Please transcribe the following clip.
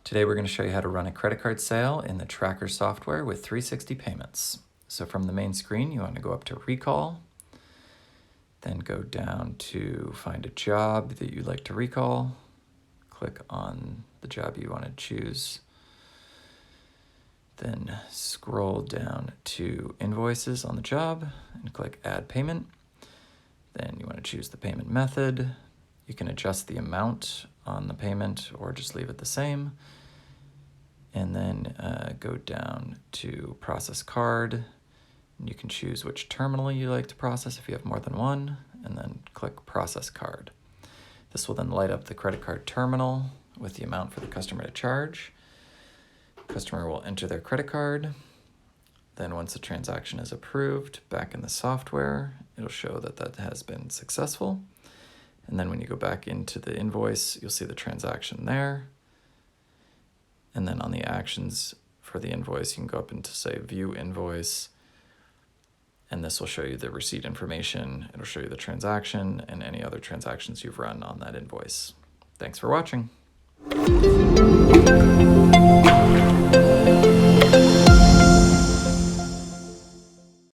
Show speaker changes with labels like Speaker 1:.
Speaker 1: Today we're going to show you how to run a credit card sale in the Tracker software with 360 payments. So from the main screen, you want to go up to Recall, then go down to find a job that you'd like to recall. Click on the job you want to choose. Then scroll down to Invoices on the job and click Add Payment. Then you want to choose the payment method. You can adjust the amount on the payment or just leave it the same. And then go down to Process Card. And you can choose which terminal you like to process if you have more than one, and then click Process Card. This will then light up the credit card terminal with the amount for the customer to charge. Customer will enter their credit card. Then once the transaction is approved, back in the software, it'll show that that has been successful. And then when you go back into the invoice, you'll see the transaction there. And then on the actions for the invoice, you can go up into, say, View Invoice, and this will show you the receipt information. It'll show you the transaction and any other transactions you've run on that invoice. Thanks for watching.